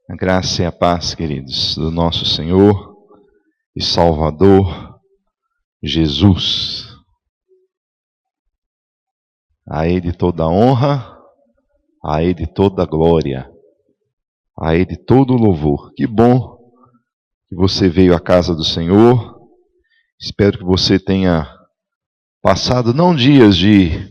A graça e a paz, queridos, do nosso Senhor e Salvador Jesus. A Ele toda a honra, a Ele toda a glória, a Ele todo o louvor. Que bom que você veio à casa do Senhor. Espero que você tenha passado não dias de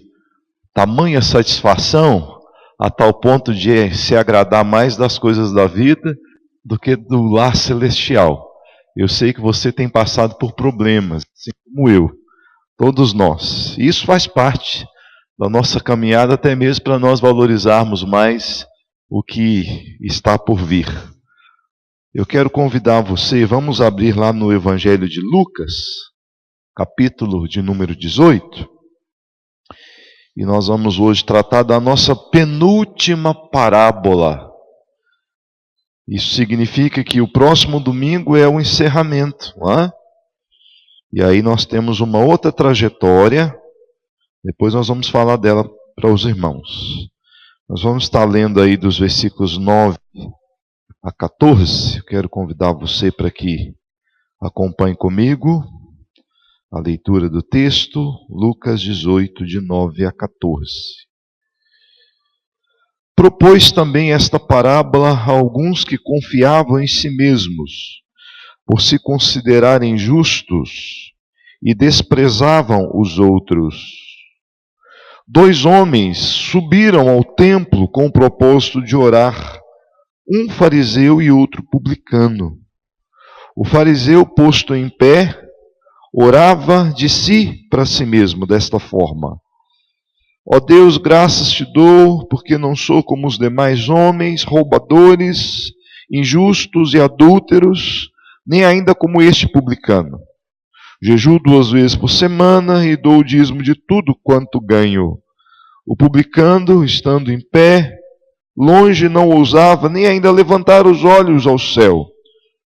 tamanha satisfação a tal ponto de se agradar mais das coisas da vida do que do lar celestial. Eu sei que você tem passado por problemas, assim como eu, todos nós. E isso faz parte da nossa caminhada, até mesmo para nós valorizarmos mais o que está por vir. Eu quero convidar você, vamos abrir lá no Evangelho de Lucas, capítulo de número 18. E nós vamos hoje tratar da nossa penúltima parábola. Isso significa que o próximo domingo é o encerramento, não é? E aí nós temos uma outra trajetória, depois nós vamos falar dela para os irmãos. Nós vamos estar lendo aí dos versículos 9 a 14. Eu quero convidar você para que acompanhe comigo a leitura do texto, Lucas 18, de 9 a 14. Propôs também esta parábola a alguns que confiavam em si mesmos, por se considerarem justos, e desprezavam os outros. 2 homens subiram ao templo com o propósito de orar, um fariseu e outro publicano. O fariseu, posto em pé, orava de si para si mesmo desta forma: Ó Deus, graças te dou, porque não sou como os demais homens, roubadores, injustos e adúlteros, nem ainda como este publicano. Jejuo 2 vezes por semana e dou o dízimo de tudo quanto ganho. O publicano, estando em pé, longe não ousava nem ainda levantar os olhos ao céu,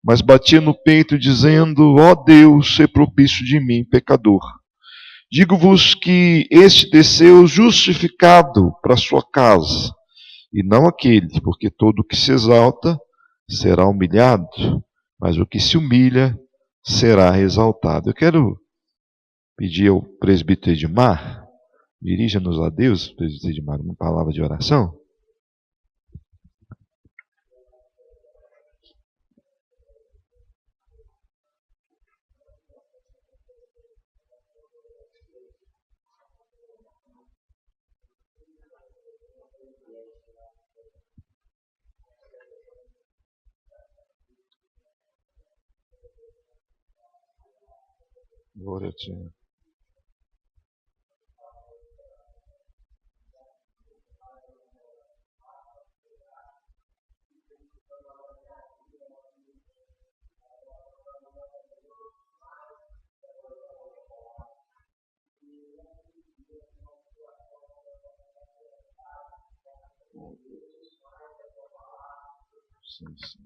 mas batia no peito dizendo: Ó Deus, sê propício de mim, pecador. Digo-vos que este desceu justificado para sua casa, e não aquele, porque todo o que se exalta será humilhado, mas o que se humilha será exaltado. Eu quero pedir ao presbítero Edmar, dirija-nos a Deus, presbítero Edmar, uma palavra de oração. Glória a ti. Sim, sim.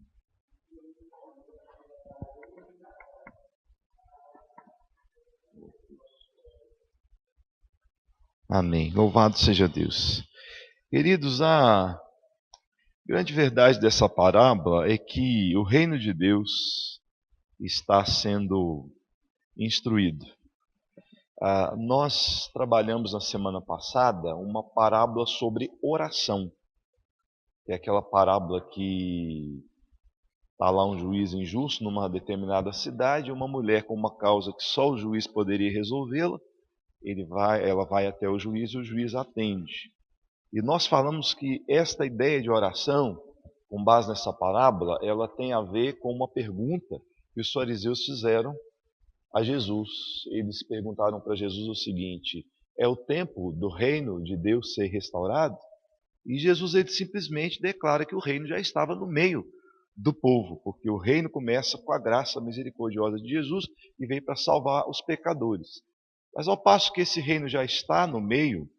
Amém. Louvado seja Deus. Queridos, a grande verdade dessa parábola é que o reino de Deus está sendo instruído. Nós trabalhamos na semana passada uma parábola sobre oração. É aquela parábola que está lá um juiz injusto numa determinada cidade, uma mulher com uma causa que só o juiz poderia resolvê-la, ela vai até o juiz e o juiz atende. E nós falamos que esta ideia de oração, com base nessa parábola, ela tem a ver com uma pergunta que os fariseus fizeram a Jesus. Eles perguntaram para Jesus o seguinte: é o tempo do reino de Deus ser restaurado? E Jesus ele simplesmente declara que o reino já estava no meio do povo, porque o reino começa com a graça misericordiosa de Jesus e vem para salvar os pecadores. Mas ao passo que esse reino já está no meio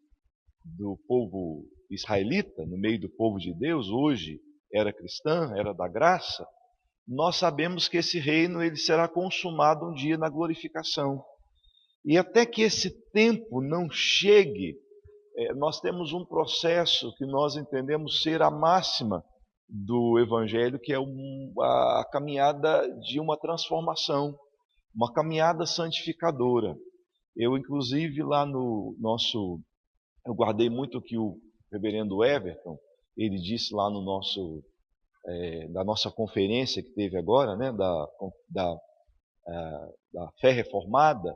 do povo israelita, no meio do povo de Deus, hoje era cristã, era da graça, nós sabemos que esse reino ele será consumado um dia na glorificação. E até que esse tempo não chegue, nós temos um processo que nós entendemos ser a máxima do Evangelho, que é a caminhada de uma transformação, uma caminhada santificadora. Eu, inclusive, lá no nosso... Eu guardei muito o que o reverendo Everton, ele disse lá no nosso... da nossa conferência que teve agora, né, da fé reformada,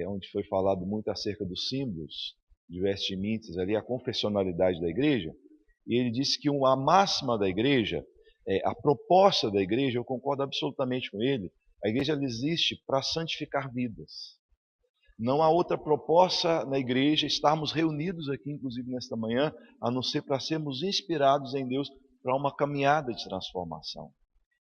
onde foi falado muito acerca dos símbolos de Westminster, ali, a confessionalidade da igreja, e ele disse que a máxima da igreja, a proposta da igreja, eu concordo absolutamente com ele, a igreja ela existe para santificar vidas. Não há outra proposta na igreja, estarmos reunidos aqui, inclusive nesta manhã, a não ser para sermos inspirados em Deus para uma caminhada de transformação.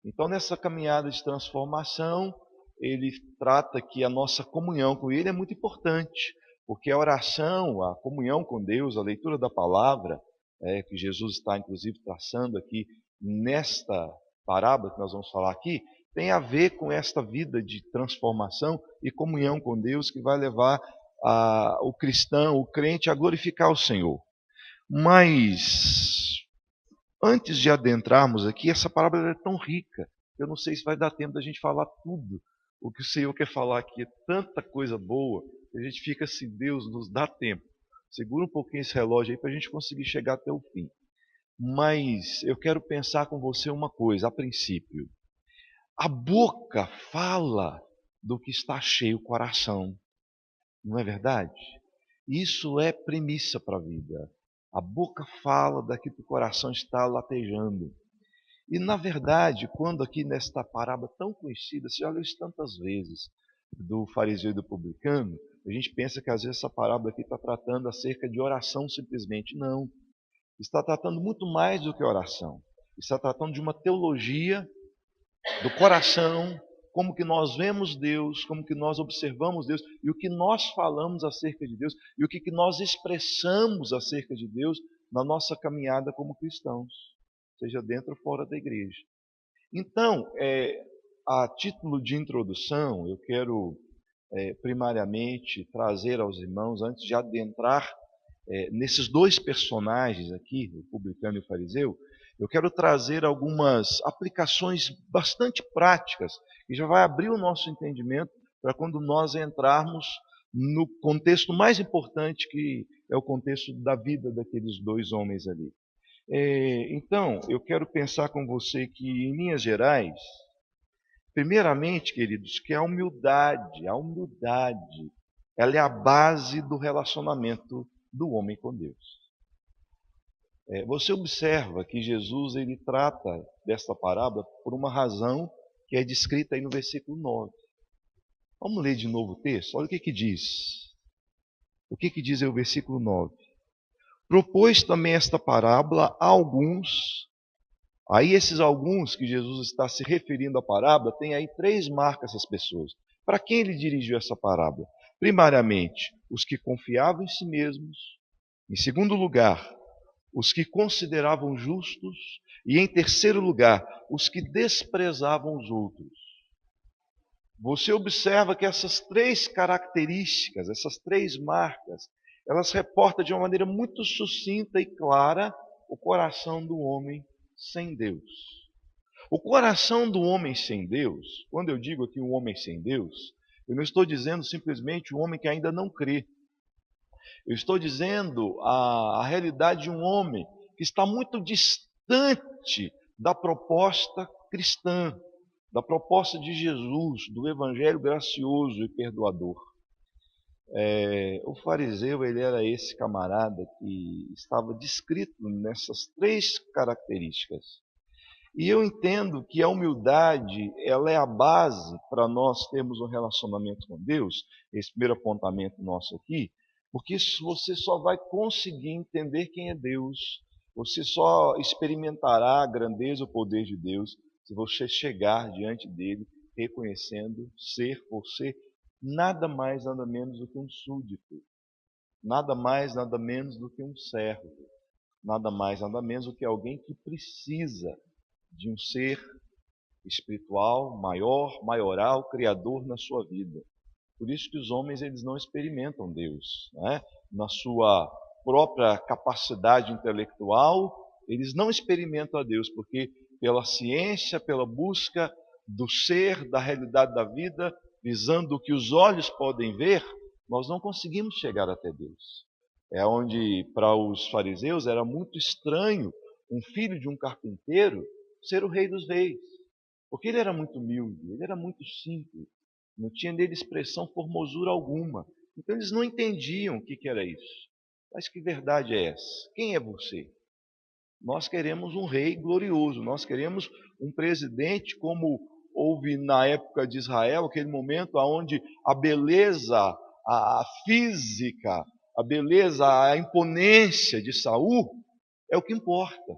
Então, nessa caminhada de transformação, ele trata que a nossa comunhão com Ele é muito importante, porque a oração, a comunhão com Deus, a leitura da palavra, que Jesus está inclusive traçando aqui nesta parábola que nós vamos falar aqui, tem a ver com esta vida de transformação e comunhão com Deus que vai levar o cristão, o crente, a glorificar o Senhor. Mas, antes de adentrarmos aqui, essa parábola é tão rica, eu não sei se vai dar tempo da gente falar tudo o que o Senhor quer falar aqui. É tanta coisa boa, que a gente fica assim, Deus, nos dá tempo. Segura um pouquinho esse relógio aí para a gente conseguir chegar até o fim. Mas eu quero pensar com você uma coisa, a princípio. A boca fala do que está cheio o coração, não é verdade? Isso é premissa para a vida. A boca fala daquilo que o coração está latejando. E, na verdade, quando aqui nesta parábola tão conhecida, você já leu isso tantas vezes, do fariseu e do publicano, a gente pensa que às vezes essa parábola aqui está tratando acerca de oração simplesmente. Não. Está tratando muito mais do que oração. Está tratando de uma teologia do coração, como que nós vemos Deus, como que nós observamos Deus, e o que nós falamos acerca de Deus, e o que nós expressamos acerca de Deus na nossa caminhada como cristãos, seja dentro ou fora da igreja. Então, a título de introdução, eu quero primariamente trazer aos irmãos, antes de adentrar nesses dois personagens aqui, o publicano e o fariseu, eu quero trazer algumas aplicações bastante práticas, que já vai abrir o nosso entendimento para quando nós entrarmos no contexto mais importante, que é o contexto da vida daqueles dois homens ali. Então, eu quero pensar com você que, em linhas gerais, primeiramente, queridos, que a humildade, ela é a base do relacionamento do homem com Deus. Você observa que Jesus ele trata desta parábola por uma razão que é descrita aí no versículo 9. Vamos ler de novo o texto? Olha o que diz. O que diz aí o versículo 9? Propôs também esta parábola a alguns. Aí esses alguns que Jesus está se referindo à parábola, tem aí três marcas essas pessoas. Para quem ele dirigiu essa parábola? Primariamente, os que confiavam em si mesmos. Em segundo lugar, os que consideravam justos, e em terceiro lugar, os que desprezavam os outros. Você observa que essas três características, essas três marcas, elas reportam de uma maneira muito sucinta e clara o coração do homem sem Deus. O coração do homem sem Deus, quando eu digo aqui o homem sem Deus, eu não estou dizendo simplesmente o homem que ainda não crê. Eu estou dizendo a realidade de um homem que está muito distante da proposta cristã, da proposta de Jesus, do evangelho gracioso e perdoador. O fariseu, ele era esse camarada que estava descrito nessas três características. E eu entendo que a humildade, ela é a base para nós termos um relacionamento com Deus, esse primeiro apontamento nosso aqui, porque você só vai conseguir entender quem é Deus, você só experimentará a grandeza e o poder de Deus se você chegar diante dele reconhecendo ser por ser nada mais, nada menos do que um súdito, nada mais, nada menos do que um servo, nada mais, nada menos do que alguém que precisa de um ser espiritual, maior, maioral, criador na sua vida. Por isso que os homens eles não experimentam Deus, né? Na sua própria capacidade intelectual, Eles não experimentam a Deus, porque pela ciência, pela busca do ser, da realidade da vida, visando o que os olhos podem ver, nós não conseguimos chegar até Deus. É onde, para os fariseus, era muito estranho um filho de um carpinteiro ser o rei dos reis. Porque ele era muito humilde, ele era muito simples, não tinha nele expressão, formosura alguma. Então eles não entendiam o que era isso. Mas que verdade é essa? Quem é você? Nós queremos um rei glorioso, nós queremos um presidente como houve na época de Israel, aquele momento onde a beleza, a física, a beleza, a imponência de Saul é o que importa.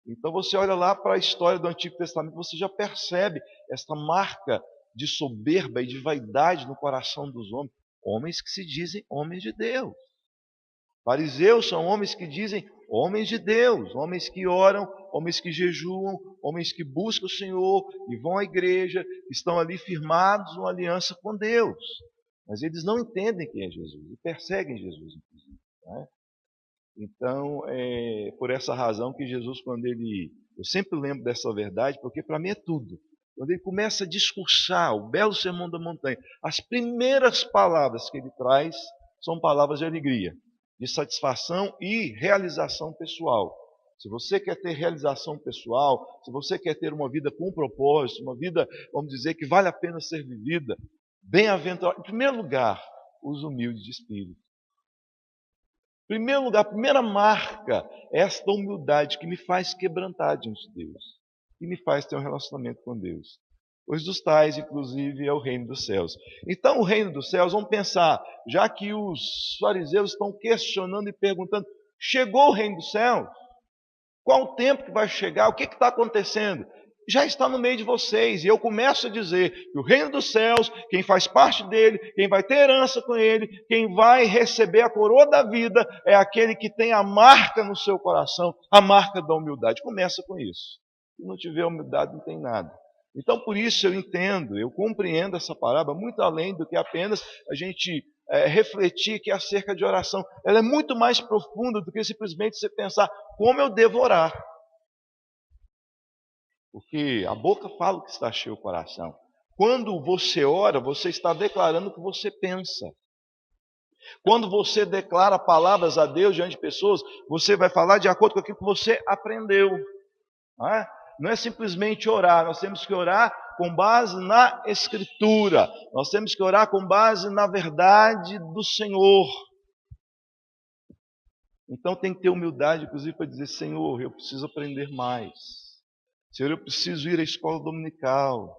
Então você olha lá para a história do Antigo Testamento, você já percebe essa marca de soberba e de vaidade no coração dos homens. Homens que se dizem homens de Deus. Fariseus são homens que dizem homens de Deus, homens que oram, homens que jejuam, homens que buscam o Senhor e vão à igreja, estão ali firmados uma aliança com Deus. Mas eles não entendem quem é Jesus e perseguem Jesus, inclusive. Né? Então, é por essa razão que Jesus, quando ele... Eu sempre lembro dessa verdade, porque para mim é tudo. Quando ele começa a discursar o belo sermão da montanha, as primeiras palavras que ele traz são palavras de alegria, de satisfação e realização pessoal. Se você quer ter realização pessoal, se você quer ter uma vida com propósito, uma vida, vamos dizer, que vale a pena ser vivida, bem-aventurado, em primeiro lugar, os humildes de espírito. Em primeiro lugar, a primeira marca é esta humildade que me faz quebrantar diante de Deus, que me faz ter um relacionamento com Deus. Pois dos tais, inclusive, é o reino dos céus. Então, o reino dos céus, vamos pensar, já que os fariseus estão questionando e perguntando, chegou o reino dos céus? Qual o tempo que vai chegar? O que está acontecendo? Já está no meio de vocês, e eu começo a dizer que o reino dos céus, quem faz parte dele, quem vai ter herança com ele, quem vai receber a coroa da vida, é aquele que tem a marca no seu coração, a marca da humildade. Começa com isso. Se não tiver humildade, não tem nada. Então, por isso eu entendo, eu compreendo essa parábola muito além do que apenas a gente refletir que é acerca de oração. Ela é muito mais profunda do que simplesmente você pensar como eu devo orar. Porque a boca fala o que está cheio o coração. Quando você ora, você está declarando o que você pensa. Quando você declara palavras a Deus diante de pessoas, você vai falar de acordo com aquilo que você aprendeu. Não é simplesmente orar, nós temos que orar com base na Escritura. Nós temos que orar com base na verdade do Senhor. Então tem que ter humildade, inclusive, para dizer, Senhor, eu preciso aprender mais. Senhor, eu preciso ir à escola dominical.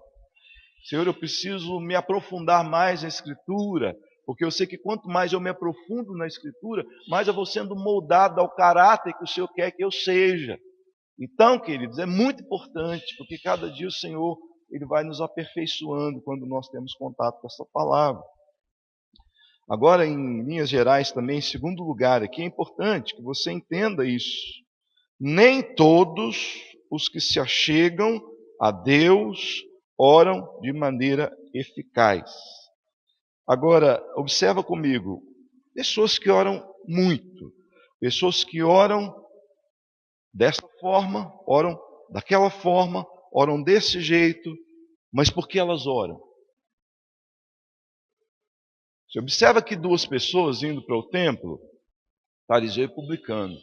Senhor, eu preciso me aprofundar mais na Escritura, porque eu sei que quanto mais eu me aprofundo na Escritura, mais eu vou sendo moldado ao caráter que o Senhor quer que eu seja. Então, queridos, é muito importante, porque cada dia o Senhor ele vai nos aperfeiçoando quando nós temos contato com essa palavra. Agora, em linhas gerais também, em segundo lugar, aqui é importante que você entenda isso. Nem todos os que se achegam a Deus oram de maneira eficaz. Agora, observa comigo, pessoas que oram muito, pessoas que oram dessa forma, oram daquela forma, oram desse jeito, mas por que elas oram? Você observa aqui duas pessoas indo para o templo, fariseu e publicano.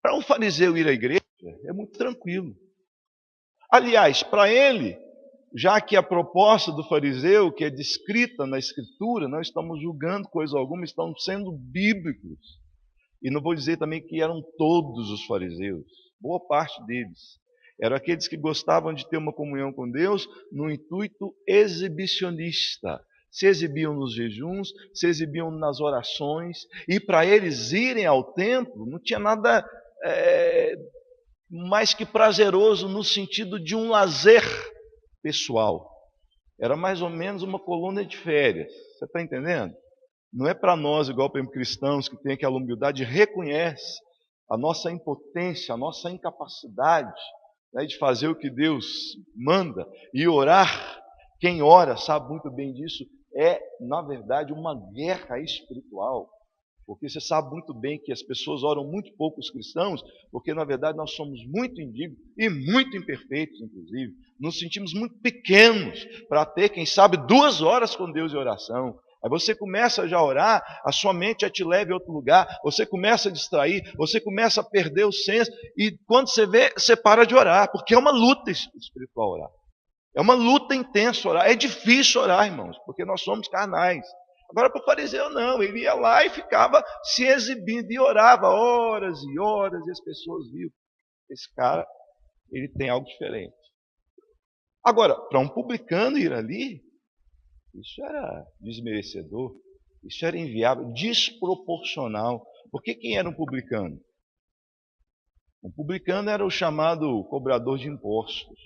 Para um fariseu ir à igreja é muito tranquilo. Aliás, para ele, já que a proposta do fariseu, que é descrita na Escritura, não estamos julgando coisa alguma, estamos sendo bíblicos. E não vou dizer também que eram todos os fariseus, boa parte deles. Eram aqueles que gostavam de ter uma comunhão com Deus no intuito exibicionista. Se exibiam nos jejuns, se exibiam nas orações, e para eles irem ao templo não tinha nada mais que prazeroso no sentido de um lazer pessoal. Era mais ou menos uma colônia de férias. Você está entendendo? Não é para nós, igual para cristãos, que tem aquela humildade, reconhece a nossa impotência, a nossa incapacidade, né, de fazer o que Deus manda e orar. Quem ora sabe muito bem disso, é, na verdade, uma guerra espiritual. Porque você sabe muito bem que as pessoas oram muito pouco os cristãos, porque na verdade nós somos muito indignos e muito imperfeitos, inclusive. Nos sentimos muito pequenos para ter, quem sabe, 2 horas com Deus em oração. Aí você começa já a orar, a sua mente já te leva em outro lugar, você começa a distrair, você começa a perder o senso, e quando você vê, você para de orar, porque é uma luta espiritual orar. É uma luta intensa orar. É difícil orar, irmãos, porque nós somos carnais. Agora para o fariseu não, ele ia lá e ficava se exibindo e orava horas e horas, e as pessoas viam. Esse cara, ele tem algo diferente. Agora, para um publicano ir ali, isso era desmerecedor, isso era inviável, desproporcional. Porque quem era um publicano? Um publicano era o chamado cobrador de impostos,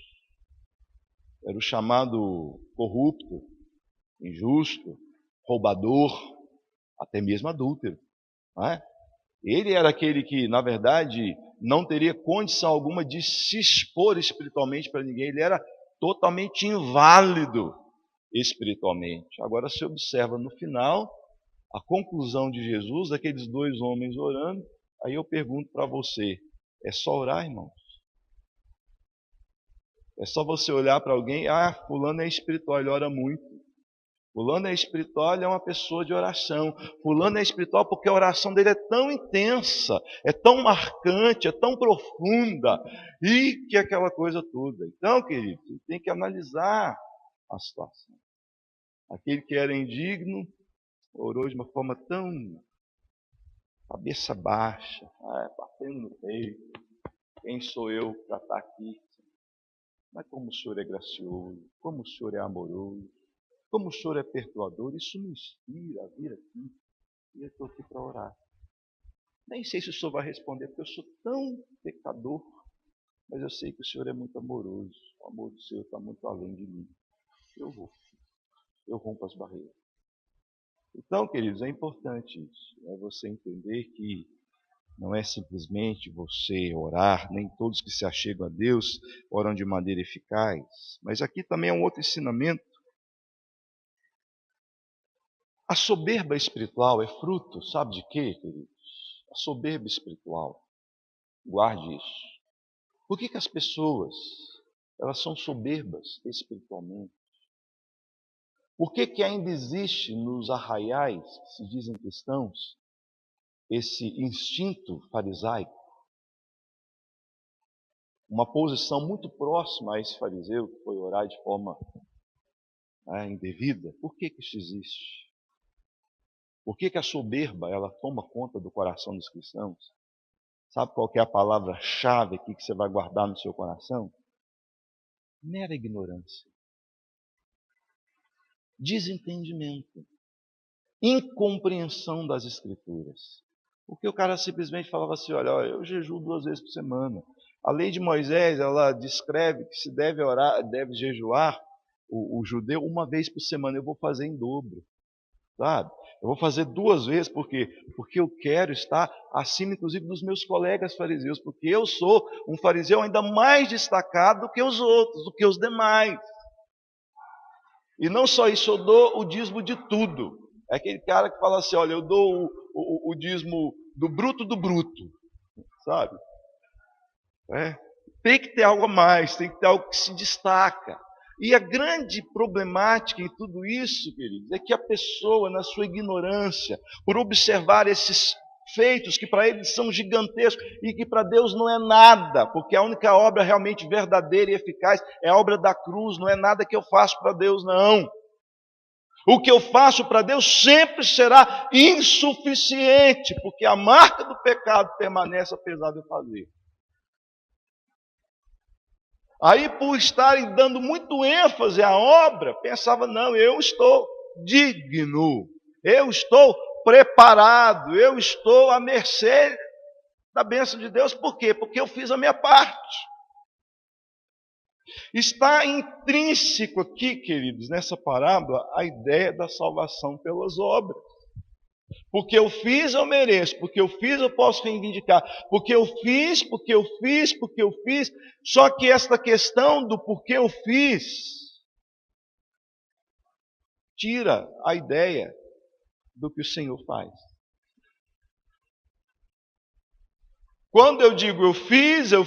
era o chamado corrupto, injusto, roubador, até mesmo adúltero. Não é? Ele era aquele que, na verdade, não teria condição alguma de se expor espiritualmente para ninguém. Ele era totalmente inválido espiritualmente. Agora se observa no final a conclusão de Jesus, daqueles 2 homens orando. Aí eu pergunto para você, é só orar, irmãos? É só você olhar para alguém, fulano é espiritual, ele ora muito. Fulano é espiritual, ele é uma pessoa de oração. Fulano é espiritual porque a oração dele é tão intensa, é tão marcante, é tão profunda, e que aquela coisa toda. Então, querido, tem que analisar a situação. Aquele que era indigno, orou de uma forma tão cabeça baixa, batendo no peito. Quem sou eu para estar aqui? Mas como o Senhor é gracioso, como o Senhor é amoroso, como o Senhor é perdoador, isso me inspira a vir aqui. E eu estou aqui para orar. Nem sei se o Senhor vai responder, porque eu sou tão pecador, mas eu sei que o Senhor é muito amoroso. O amor do Senhor está muito além de mim. Eu vou. Eu rompo as barreiras. Então, queridos, é importante isso. É você entender que não é simplesmente você orar, nem todos que se achegam a Deus oram de maneira eficaz. Mas aqui também é um outro ensinamento. A soberba espiritual é fruto, sabe de quê, queridos? A soberba espiritual. Guarde isso. Por que as pessoas, elas são soberbas espiritualmente? Por que ainda existe nos arraiais, que se dizem cristãos, esse instinto farisaico? Uma posição muito próxima a esse fariseu que foi orar de forma indevida. Por que isso existe? Por que a soberba ela toma conta do coração dos cristãos? Sabe qual que é a palavra-chave aqui que você vai guardar no seu coração? Mera ignorância. Desentendimento. Incompreensão das Escrituras. Porque o cara simplesmente falava assim, olha, eu jejuo 2 vezes por semana. A lei de Moisés, ela descreve que se deve orar, deve jejuar o judeu 1 vez por semana. Eu vou fazer em dobro. Sabe? Eu vou fazer 2 vezes, por quê? Porque eu quero estar acima, inclusive, dos meus colegas fariseus, porque eu sou um fariseu ainda mais destacado do que os outros, do que os demais. E não só isso, eu dou o dízimo de tudo. É aquele cara que fala assim, olha, eu dou o dízimo do bruto, sabe? Tem que ter algo a mais, tem que ter algo que se destaca. E a grande problemática em tudo isso, queridos, é que a pessoa, na sua ignorância, por observar esses feitos que para eles são gigantescos e que para Deus não é nada, porque a única obra realmente verdadeira e eficaz é a obra da cruz, não é nada que eu faço para Deus, não. O que eu faço para Deus sempre será insuficiente, porque a marca do pecado permanece apesar de eu fazer. Aí, por estarem dando muito ênfase à obra, pensava, não, eu estou digno, eu estou preparado, eu estou à mercê da bênção de Deus. Por quê? Porque eu fiz a minha parte. Está intrínseco aqui, queridos, nessa parábola, a ideia da salvação pelas obras. Porque eu fiz, eu mereço. Porque eu fiz, eu posso reivindicar. Porque eu fiz. Só que esta questão do porquê eu fiz tira a ideia do que o Senhor faz. Quando eu digo eu fiz, eu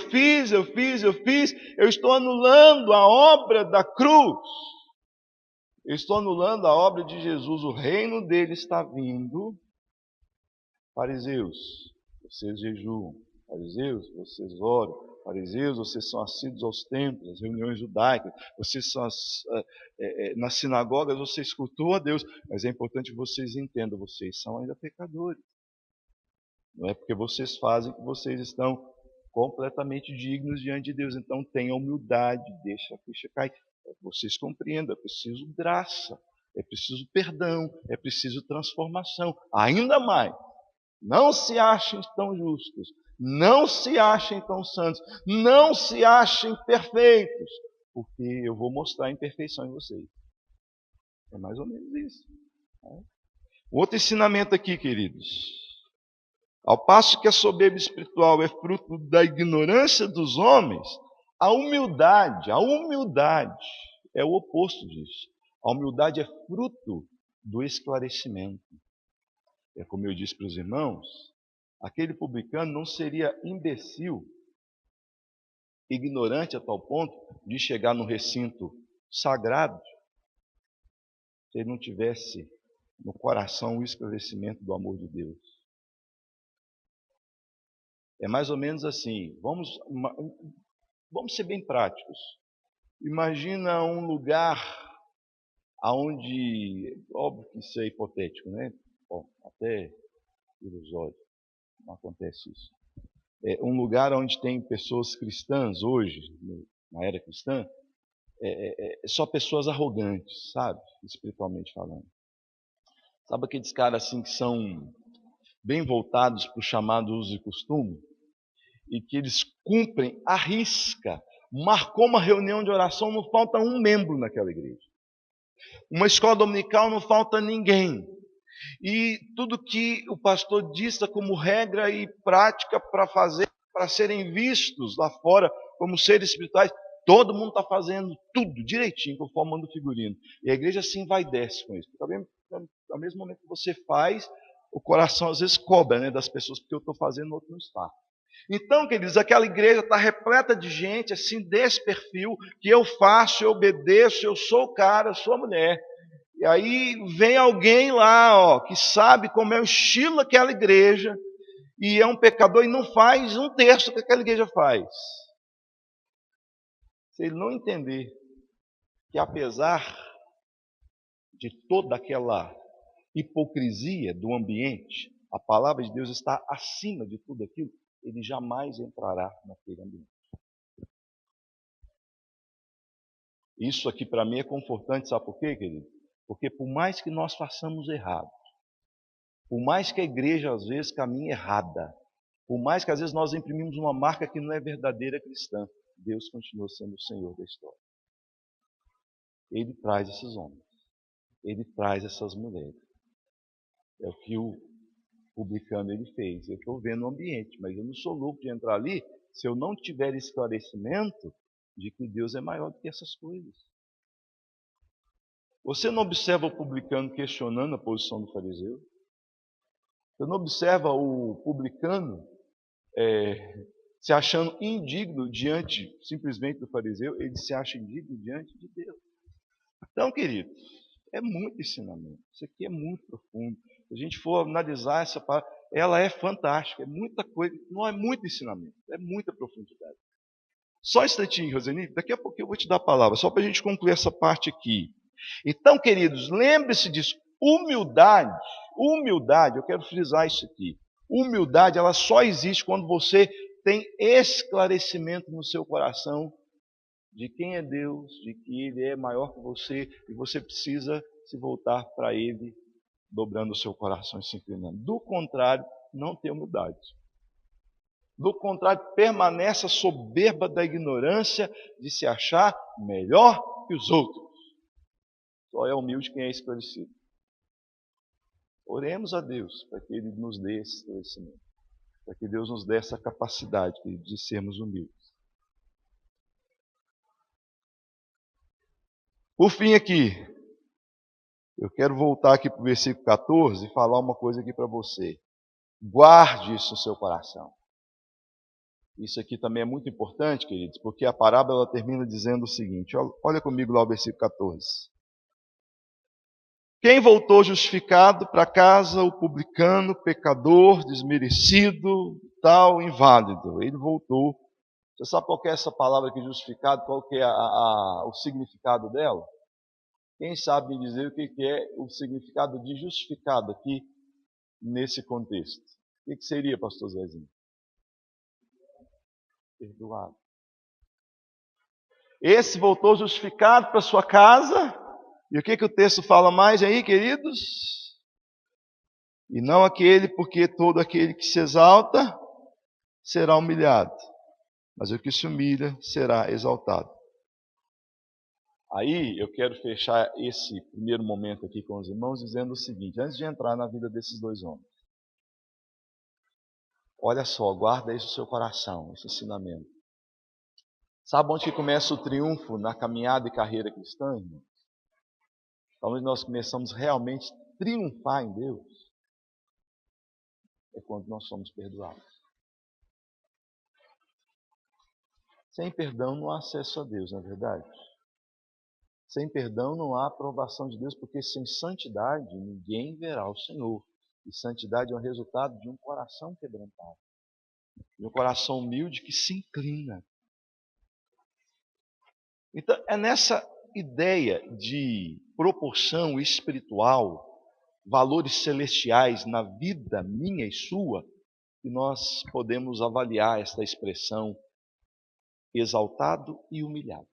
estou anulando a obra da cruz. Eu estou anulando a obra de Jesus. O reino dele está vindo. Fariseus, vocês jejuam. Fariseus, vocês oram. Fariseus, vocês são assíduos aos templos, às reuniões judaicas. Vocês são nas sinagogas, vocês cultuam a Deus. Mas é importante que vocês entendam, vocês são ainda pecadores. Não é porque vocês fazem que vocês estão completamente dignos diante de Deus. Então tenha humildade, deixa a ficha cair. Vocês compreendam, é preciso graça, é preciso perdão, é preciso transformação. Ainda mais, não se achem tão justos, não se achem tão santos, não se achem perfeitos, porque eu vou mostrar a imperfeição em vocês. É mais ou menos isso. Outro ensinamento aqui, queridos. Ao passo que a soberba espiritual é fruto da ignorância dos homens, a humildade é o oposto disso. A humildade é fruto do esclarecimento. É como eu disse para os irmãos, aquele publicano não seria imbecil, ignorante a tal ponto de chegar no recinto sagrado, se ele não tivesse no coração o esclarecimento do amor de Deus. É mais ou menos assim, vamos ser bem práticos. Imagina um lugar onde, óbvio que isso é hipotético, né? Bom, até ilusório, não acontece isso. É um lugar onde tem pessoas cristãs hoje, na era cristã, só pessoas arrogantes, sabe? Espiritualmente falando. Sabe aqueles caras assim que são bem voltados para o chamado uso e costume? E que eles cumprem à risca. Marcou uma reunião de oração, não falta um membro naquela igreja. Uma escola dominical, não falta ninguém. E tudo que o pastor dista como regra e prática para fazer, para serem vistos lá fora como seres espirituais, todo mundo está fazendo tudo direitinho, conforme manda o figurino. E a igreja se envaidece com isso. Ao mesmo momento que você faz, o coração às vezes cobra, né, das pessoas, porque eu estou fazendo, o outro não está. Então, queridos, aquela igreja está repleta de gente assim desse perfil, que eu faço, eu obedeço, eu sou o cara, eu sou a mulher. E aí vem alguém lá, que sabe como é o estilo daquela igreja, e é um pecador e não faz um terço que aquela igreja faz. Se ele não entender que apesar de toda aquela hipocrisia do ambiente, a palavra de Deus está acima de tudo aquilo, ele jamais entrará naquele ambiente. Isso aqui para mim é confortante, sabe por quê, querido? Porque por mais que nós façamos errado, por mais que a igreja às vezes caminhe errada, por mais que às vezes nós imprimimos uma marca que não é verdadeira cristã, Deus continua sendo o Senhor da história. Ele traz esses homens, ele traz essas mulheres. É o que o publicano ele fez. Eu estou vendo o ambiente, mas eu não sou louco de entrar ali se eu não tiver esclarecimento de que Deus é maior do que essas coisas. Você não observa o publicano questionando a posição do fariseu? Você não observa o publicano se achando indigno diante simplesmente do fariseu? Ele se acha indigno diante de Deus. Então, queridos, é muito ensinamento. Isso aqui é muito profundo. Se a gente for analisar essa palavra, ela é fantástica. É muita coisa, não é muito ensinamento, é muita profundidade. Só um instantinho, Roseni, daqui a pouco eu vou te dar a palavra, só para a gente concluir essa parte aqui. Então, queridos, lembre-se disso. Humildade, eu quero frisar isso aqui. Humildade, ela só existe quando você tem esclarecimento no seu coração de quem é Deus, de que Ele é maior que você, e você precisa se voltar para Ele, dobrando o seu coração e se inclinando. Do contrário, não tem humildade. Do contrário, permanece a soberba da ignorância de se achar melhor que os outros. Só é humilde quem é esclarecido. Oremos a Deus para que Ele nos dê esse esclarecimento, para que Deus nos dê essa capacidade de sermos humildes. Por fim aqui, eu quero voltar aqui para o versículo 14 e falar uma coisa aqui para você. Guarde isso no seu coração. Isso aqui também é muito importante, queridos, porque a parábola termina dizendo o seguinte, olha comigo lá o versículo 14. Quem voltou justificado para casa, o publicano, pecador, desmerecido, tal, inválido. Ele voltou. Você sabe qual que é essa palavra aqui, justificado? Qual que é o significado dela? Quem sabe me dizer o que é o significado de justificado aqui nesse contexto? O que seria, pastor Zezinho? Perdoado. Esse voltou justificado para sua casa. E o que o texto fala mais aí, queridos? E não aquele, porque todo aquele que se exalta será humilhado, mas o que se humilha será exaltado. Aí eu quero fechar esse primeiro momento aqui com os irmãos dizendo o seguinte, antes de entrar na vida desses dois homens. Olha só, guarda isso no seu coração, esse ensinamento. Sabe onde que começa o triunfo na caminhada e carreira cristã, irmão? Onde nós começamos realmente a triunfar em Deus é quando nós somos perdoados. Sem perdão não há acesso a Deus, não é verdade? Sem perdão não há aprovação de Deus, porque sem santidade ninguém verá o Senhor. E santidade é o resultado de um coração quebrantado, de um coração humilde que se inclina. Então é nessa ideia de proporção espiritual, valores celestiais na vida minha e sua, que nós podemos avaliar esta expressão exaltado e humilhado.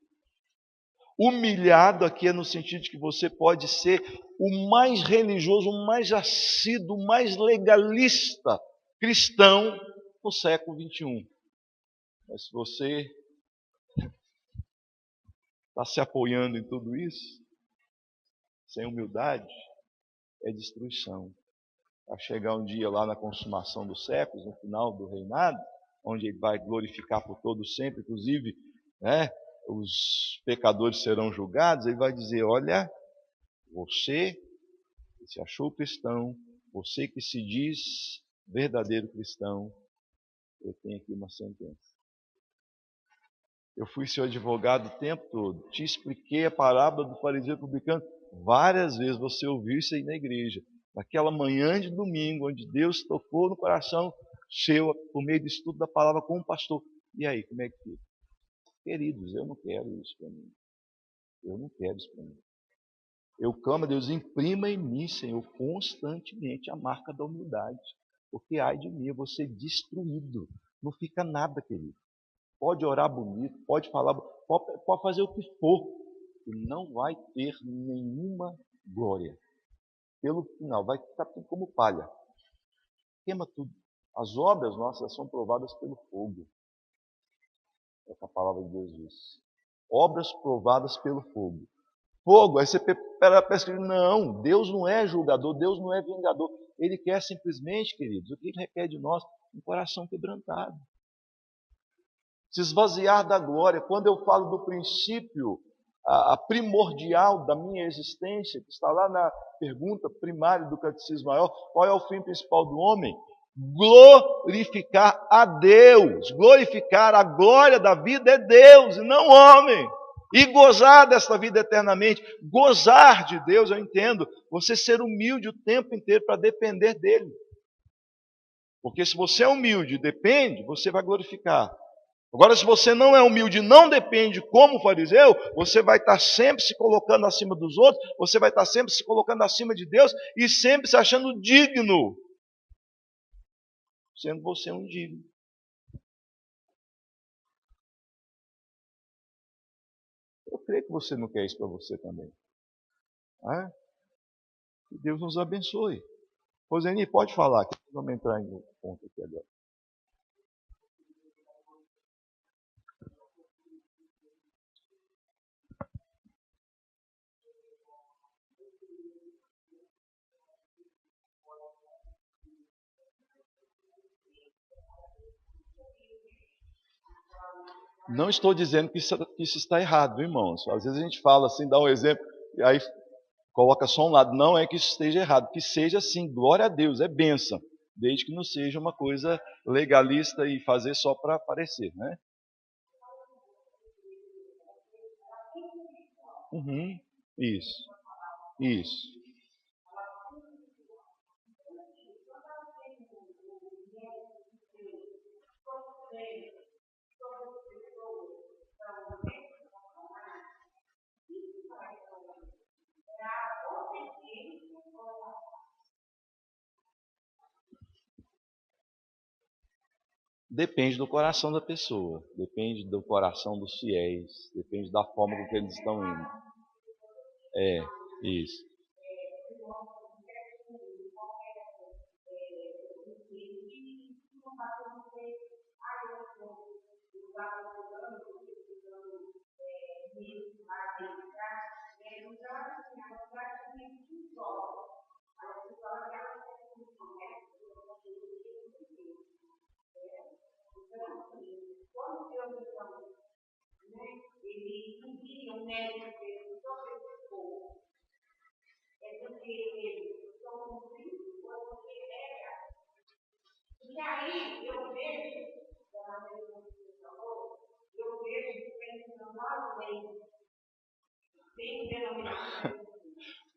Humilhado aqui é no sentido de que você pode ser o mais religioso, o mais assíduo, o mais legalista cristão no século 21. Mas se você está se apoiando em tudo isso, sem humildade, é destruição. Vai chegar um dia lá na consumação dos séculos, no final do reinado, onde ele vai glorificar por todo sempre, inclusive, os pecadores serão julgados, ele vai dizer, olha, você que se achou cristão, você que se diz verdadeiro cristão, eu tenho aqui uma sentença. Eu fui seu advogado o tempo todo, te expliquei a parábola do fariseu publicano, várias vezes você ouviu isso aí na igreja, naquela manhã de domingo, onde Deus tocou no coração seu, por meio do estudo da palavra com o pastor. E aí, como é que fica? Queridos, eu não quero isso para mim. Eu não quero isso para mim. Eu clamo a Deus, imprima em mim, Senhor, constantemente a marca da humildade. Porque, ai de mim, eu vou ser destruído. Não fica nada, querido. Pode orar bonito, pode falar, pode fazer o que for. E não vai ter nenhuma glória. Pelo final, vai ficar tudo como palha. Queima tudo. As obras nossas são provadas pelo fogo. É o que a palavra de Deus diz. Obras provadas pelo fogo. Fogo, aí você pensa, não, Deus não é julgador, Deus não é vingador. Ele quer simplesmente, queridos, o que Ele requer de nós? Um coração quebrantado. Se esvaziar da glória. Quando eu falo do princípio a primordial da minha existência, que está lá na pergunta primária do Catecismo Maior, qual é o fim principal do homem? Glorificar a Deus. Glorificar a glória da vida é Deus e não o homem. E gozar desta vida eternamente. Gozar de Deus, eu entendo. Você ser humilde o tempo inteiro para depender dele. Porque se você é humilde e depende, você vai glorificar. Agora, se você não é humilde e não depende como fariseu, você vai estar sempre se colocando acima dos outros, você vai estar sempre se colocando acima de Deus e sempre se achando digno, sendo você um digno. Eu creio que você não quer isso para você também. Que Deus nos abençoe. Roseni, pode falar, que vamos entrar em ponto aqui agora. Não estou dizendo que isso está errado, viu, irmãos? Às vezes a gente fala assim, dá um exemplo, e aí coloca só um lado. Não é que isso esteja errado, que seja assim, glória a Deus, é bênção. desde que não seja uma coisa legalista e fazer só para aparecer, né? Uhum. Isso, isso. Depende do coração da pessoa, depende do coração dos fiéis, depende da forma com que eles estão indo. É, isso.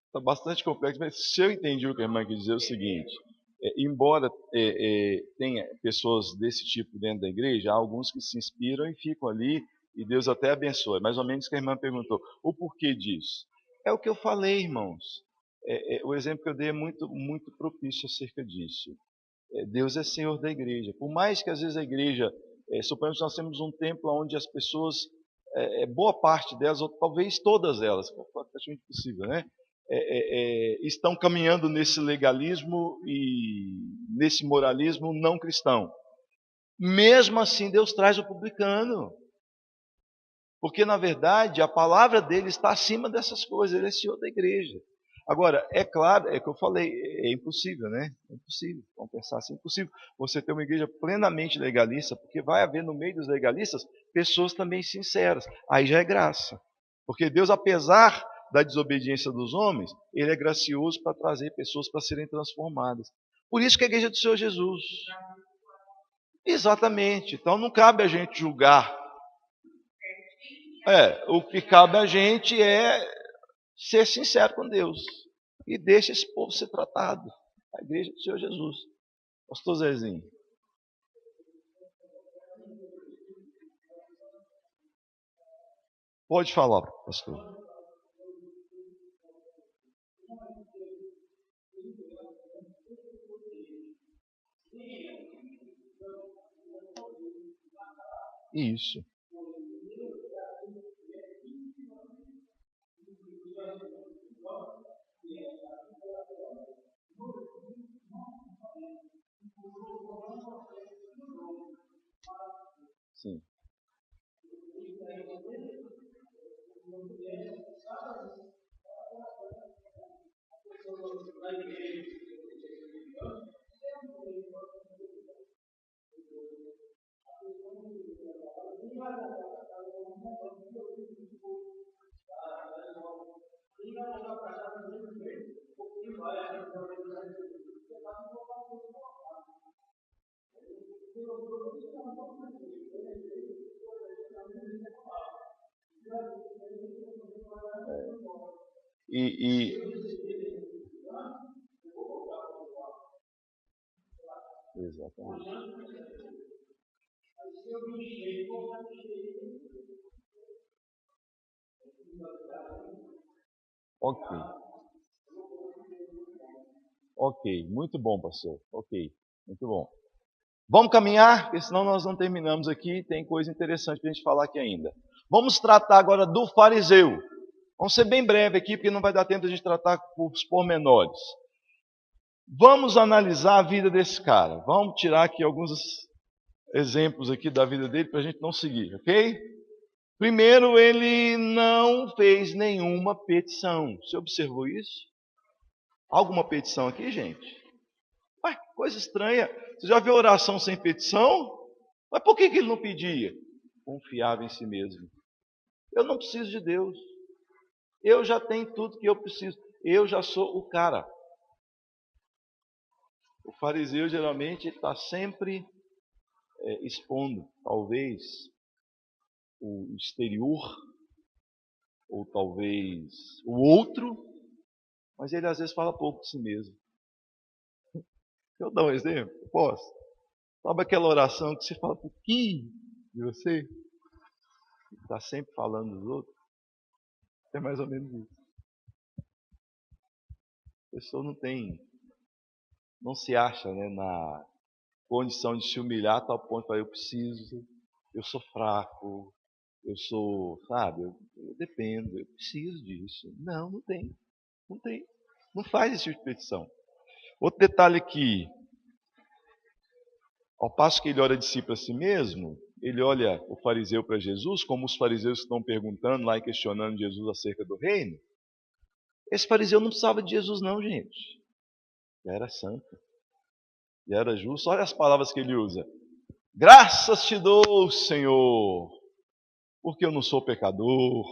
Está bastante complexo, mas se eu entendi o que a irmã quis dizer, é o seguinte: embora tenha pessoas desse tipo dentro da igreja, há alguns que se inspiram e ficam ali, e Deus até abençoa. Mais ou menos o que a irmã perguntou. O porquê disso? É o que eu falei, irmãos. O exemplo que eu dei é muito, muito propício acerca disso. Deus é Senhor da igreja. Por mais que às vezes a igreja, suponhamos que nós temos um templo onde as pessoas, boa parte delas, ou talvez todas elas, praticamente possível, né? Estão caminhando nesse legalismo e nesse moralismo não cristão. Mesmo assim, Deus traz o publicano. Porque, na verdade, a palavra dele está acima dessas coisas. Ele é Senhor da igreja. Agora, é claro, é o que eu falei, é impossível, né? É impossível, vamos pensar assim, é impossível você ter uma igreja plenamente legalista, porque vai haver no meio dos legalistas pessoas também sinceras. Aí já é graça. Porque Deus, apesar da desobediência dos homens, ele é gracioso para trazer pessoas para serem transformadas. Por isso que a igreja do Senhor Jesus. Exatamente. Então não cabe a gente julgar. O que cabe a gente é ser sincero com Deus e deixa esse povo ser tratado. A igreja do Senhor Jesus. Pastor Zezinho. Pode falar, pastor. Isso. Sim. E exatamente. Ok. Ok, muito bom, pastor. Ok, muito bom. Vamos caminhar, porque senão nós não terminamos aqui. Tem coisa interessante para a gente falar aqui ainda. Vamos tratar agora do fariseu. Vamos ser bem breve aqui, porque não vai dar tempo de a gente tratar por pormenores. Vamos analisar a vida desse cara. Vamos tirar aqui alguns exemplos aqui da vida dele para a gente não seguir, ok? Primeiro, ele não fez nenhuma petição. Você observou isso? Alguma petição aqui, gente? Ué, coisa estranha. Você já viu oração sem petição? Mas por que ele não pedia? Confiava em si mesmo. Eu não preciso de Deus. Eu já tenho tudo que eu preciso. Eu já sou o cara. O fariseu geralmente está sempre expondo, talvez, o exterior, ou talvez o outro, mas ele às vezes fala pouco de si mesmo. Eu dou um exemplo, posso? Sabe aquela oração que você fala um pouquinho de você? Está sempre falando dos outros? É mais ou menos isso. A pessoa não se acha, né, na condição de se humilhar a tal ponto para eu preciso, eu sou fraco, eu sou, sabe, eu dependo, eu preciso disso. Não tem. Não tem. Não faz esse tipo de petição. Outro detalhe aqui, ao passo que ele olha de si para si mesmo, ele olha o fariseu para Jesus, como os fariseus estão perguntando lá e questionando Jesus acerca do reino. Esse fariseu não precisava de Jesus não, gente. Já era santo. Já era justo. Olha as palavras que ele usa. Graças te dou, Senhor, porque eu não sou pecador.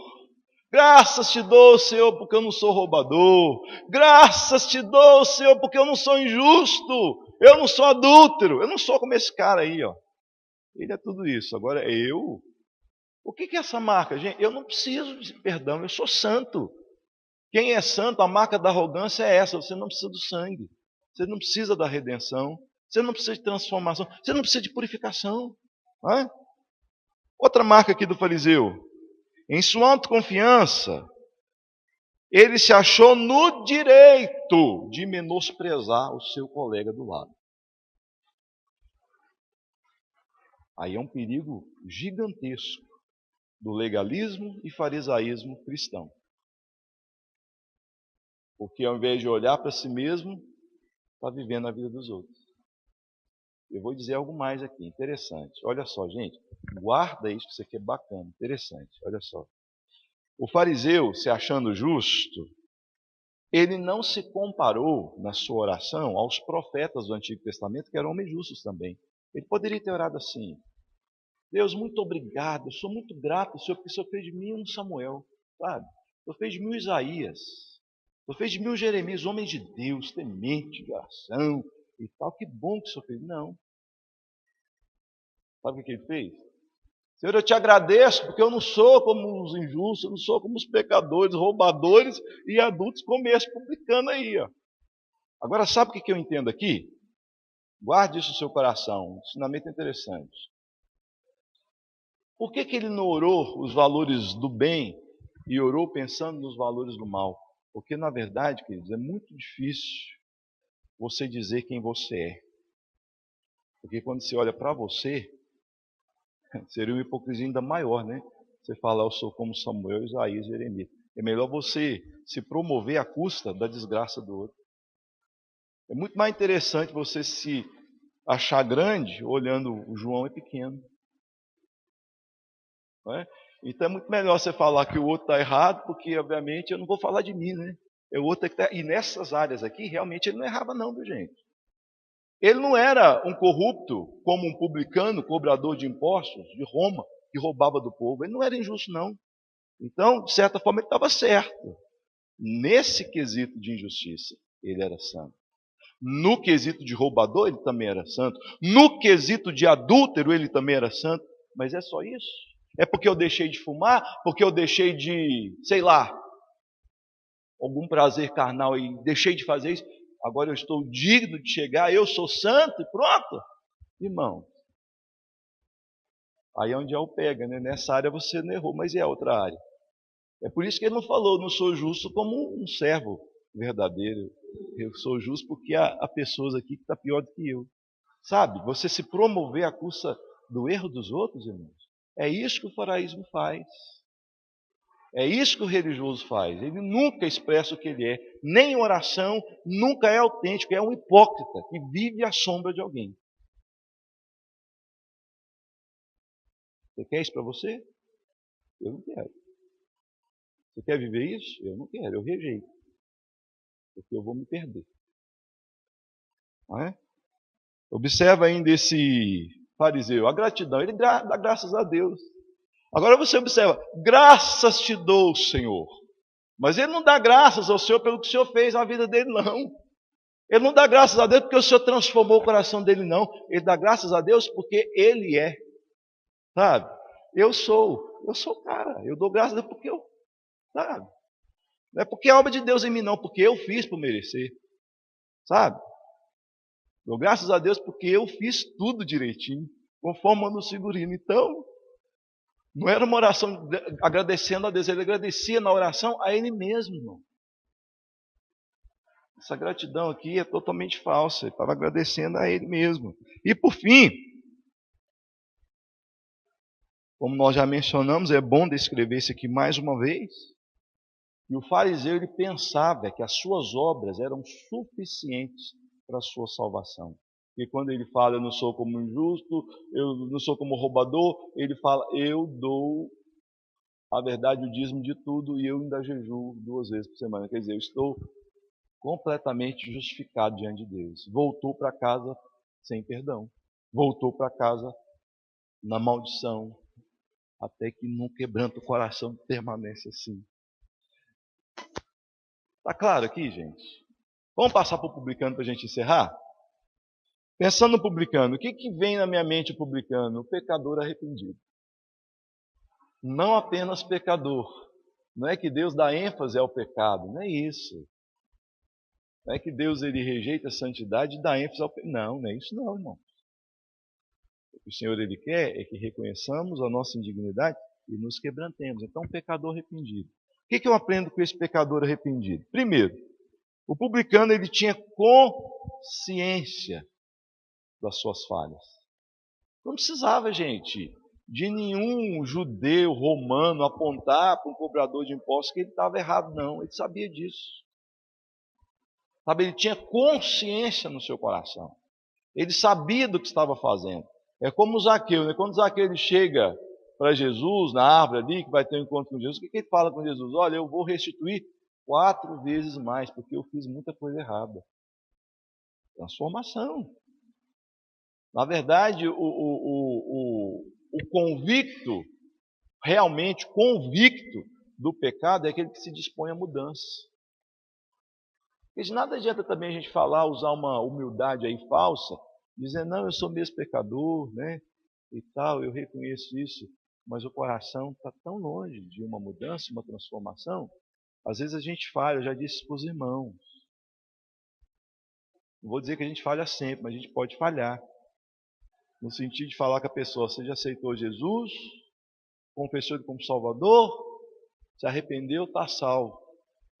Graças te dou, Senhor, porque eu não sou roubador. Graças te dou, Senhor, porque eu não sou injusto. Eu não sou adúltero. Eu não sou como esse cara aí, ó. Ele é tudo isso. Agora, eu... O que é essa marca, gente? Eu não preciso de perdão, eu sou santo. Quem é santo, a marca da arrogância é essa. Você não precisa do sangue. Você não precisa da redenção. Você não precisa de transformação. Você não precisa de purificação. Não é? Outra marca aqui do fariseu. Em sua autoconfiança, ele se achou no direito de menosprezar o seu colega do lado. Aí é um perigo gigantesco do legalismo e farisaísmo cristão. Porque ao invés de olhar para si mesmo, está vivendo a vida dos outros. Eu vou dizer algo mais aqui, interessante. Olha só, gente, guarda isso, que isso aqui é bacana, interessante. Olha só. O fariseu, se achando justo, ele não se comparou na sua oração aos profetas do Antigo Testamento, que eram homens justos também. Ele poderia ter orado assim: Deus, muito obrigado, eu sou muito grato ao Senhor, porque o Senhor fez de mim um Samuel, sabe? O Senhor fez de mim um Isaías, o Senhor fez de mim um Jeremias, homem de Deus, temente de oração e tal. Que bom que o Senhor fez. Não. Sabe o que ele fez? Senhor, eu te agradeço, porque eu não sou como os injustos, eu não sou como os pecadores, roubadores e adultos, como esse publicano aí, ó. Agora, sabe o que eu entendo aqui? Guarde isso no seu coração, um ensinamento interessante. Por que ele não orou os valores do bem e orou pensando nos valores do mal? Porque, na verdade, queridos, é muito difícil você dizer quem você é. Porque quando você olha para você, seria uma hipocrisia ainda maior, né? Você fala, eu sou como Samuel, Isaías, Jeremias. É melhor você se promover à custa da desgraça do outro. É muito mais interessante você se achar grande olhando o João é pequeno. Não é? Então é muito melhor você falar que o outro está errado, porque obviamente eu não vou falar de mim, né? É o outro que tá... E nessas áreas aqui, realmente ele não errava não, viu, gente? Ele não era um corrupto, como um publicano, cobrador de impostos de Roma, que roubava do povo. Ele não era injusto, não. Então, de certa forma, ele estava certo. Nesse quesito de injustiça, ele era santo. No quesito de roubador, ele também era santo. No quesito de adúltero, ele também era santo. Mas é só isso? É porque eu deixei de fumar? Porque eu deixei de, sei lá, algum prazer carnal e deixei de fazer isso? Agora eu estou digno de chegar, eu sou santo e pronto? Irmão, aí é onde eu pega, né? Nessa área você não errou, mas é a outra área. É por isso que ele não falou, não sou justo como um servo verdadeiro. Eu sou justo porque há pessoas aqui que estão pior do que eu. Sabe, você se promover à custa do erro dos outros, irmãos, é isso que o faraísmo faz. É isso que o religioso faz. Ele nunca expressa o que ele é. Nem em oração, nunca é autêntico. É um hipócrita que vive à sombra de alguém. Você quer isso para você? Eu não quero. Você quer viver isso? Eu não quero, eu rejeito. Porque eu vou me perder. Não é? Observa ainda esse fariseu, a gratidão. Ele dá graças a Deus. Agora você observa, graças te dou, Senhor. Mas ele não dá graças ao Senhor pelo que o Senhor fez na vida dele, não. Ele não dá graças a Deus porque o Senhor transformou o coração dele, não. Ele dá graças a Deus porque ele é. Sabe? Eu sou o cara. Eu dou graças a Deus porque eu, sabe? Não é porque é obra de Deus em mim, não, porque eu fiz por merecer. Sabe? Dou graças a Deus porque eu fiz tudo direitinho, conforme manda o figurino. Então, não era uma oração agradecendo a Deus, ele agradecia na oração a ele mesmo, irmão. Essa gratidão aqui é totalmente falsa, ele estava agradecendo a ele mesmo. E por fim, como nós já mencionamos, é bom descrever isso aqui mais uma vez. E o fariseu, ele pensava que as suas obras eram suficientes para a sua salvação. E quando ele fala, eu não sou como injusto, eu não sou como roubador, ele fala, eu dou a verdade, o dízimo de tudo, e eu ainda jejuo 2 vezes por semana. Quer dizer, eu estou completamente justificado diante de Deus. Voltou para casa sem perdão. Voltou para casa na maldição, até que num quebranto o coração permanece assim. Tá claro aqui, gente? Vamos passar para o publicano para a gente encerrar? Pensando no publicano, o que vem na minha mente o publicano? O pecador arrependido. Não apenas pecador. Não é que Deus dá ênfase ao pecado, não é isso. Não é que Deus ele rejeita a santidade e dá ênfase ao pecado. Não é isso não, irmão. O que o Senhor ele quer é que reconheçamos a nossa indignidade e nos quebrantemos. Então, pecador arrependido. O que eu aprendo com esse pecador arrependido? Primeiro, o publicano ele tinha consciência das suas falhas. Não precisava, gente, de nenhum judeu romano apontar para um cobrador de impostos que ele estava errado, não. Ele sabia disso. Sabe, ele tinha consciência no seu coração. Ele sabia do que estava fazendo. É como o Zaqueu, né? Quando o Zaqueu ele chega para Jesus, na árvore ali, que vai ter um encontro com Jesus, o que ele fala com Jesus? Olha, eu vou restituir 4 vezes mais, porque eu fiz muita coisa errada. Transformação. Na verdade, o convicto, realmente convicto do pecado, é aquele que se dispõe à mudança. Porque de nada adianta também a gente falar, usar uma humildade aí falsa, dizer, não, eu sou mesmo pecador, né? E tal, eu reconheço isso, mas o coração está tão longe de uma mudança, uma transformação. Às vezes a gente falha, eu já disse para os irmãos. Não vou dizer que a gente falha sempre, mas a gente pode falhar. No sentido de falar com a pessoa, você já aceitou Jesus, confessou Ele como Salvador, se arrependeu, está salvo.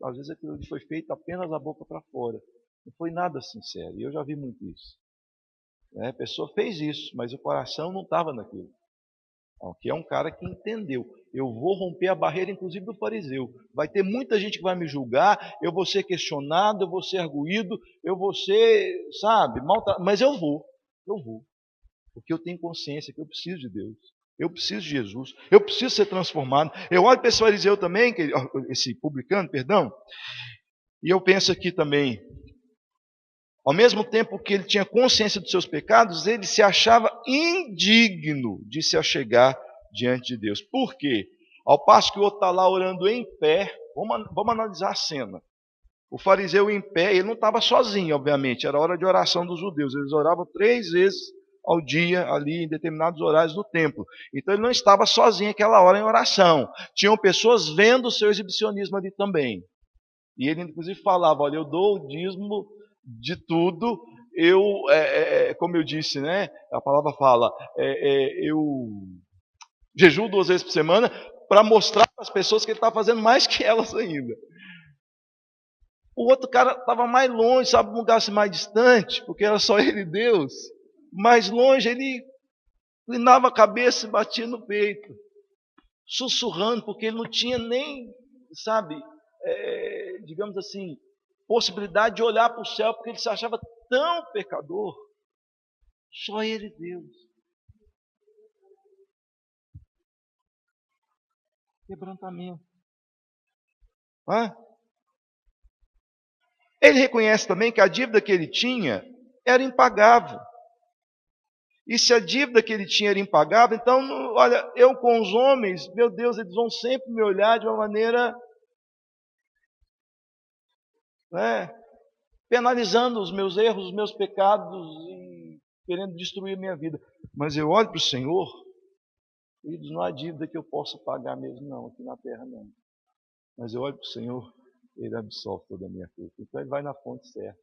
Às vezes aquilo foi feito apenas da boca para fora. Não foi nada sincero. E eu já vi muito isso. A pessoa fez isso, mas o coração não estava naquilo. Aqui é um cara que entendeu. Eu vou romper a barreira, inclusive, do fariseu. Vai ter muita gente que vai me julgar, eu vou ser questionado, eu vou ser arguído, eu vou ser, sabe, maltratado. Mas eu vou. Porque eu tenho consciência que eu preciso de Deus. Eu preciso de Jesus. Eu preciso ser transformado. Eu olho para esse fariseu também, esse publicano, perdão, e eu penso aqui também, ao mesmo tempo que ele tinha consciência dos seus pecados, ele se achava indigno de se achegar diante de Deus. Por quê? Ao passo que o outro está lá orando em pé, vamos analisar a cena. O fariseu em pé, ele não estava sozinho, obviamente, era hora de oração dos judeus. Eles oravam 3 vezes ao dia, ali em determinados horários do templo. Então ele não estava sozinho aquela hora em oração. Tinham pessoas vendo o seu exibicionismo ali também. E ele inclusive falava, olha, eu dou o dízimo de tudo, como eu disse, né? A palavra fala, eu jejuo 2 vezes por semana para mostrar para as pessoas que ele está fazendo mais que elas ainda. O outro cara estava mais longe, sabe, um lugar assim mais distante, porque era só ele e Deus. Mais longe, ele inclinava a cabeça e batia no peito, sussurrando, porque ele não tinha nem, sabe, digamos assim, possibilidade de olhar para o céu, porque ele se achava tão pecador. Só ele e Deus. Quebrantamento. Ele reconhece também que a dívida que ele tinha era impagável. E se a dívida que ele tinha era impagável, então, olha, eu com os homens, meu Deus, eles vão sempre me olhar de uma maneira, né, penalizando os meus erros, os meus pecados e querendo destruir a minha vida. Mas eu olho para o Senhor e diz, não há dívida que eu possa pagar mesmo, não, aqui na terra não. Mas eu olho para o Senhor, Ele absolve toda a minha culpa. Então Ele vai na fonte certa.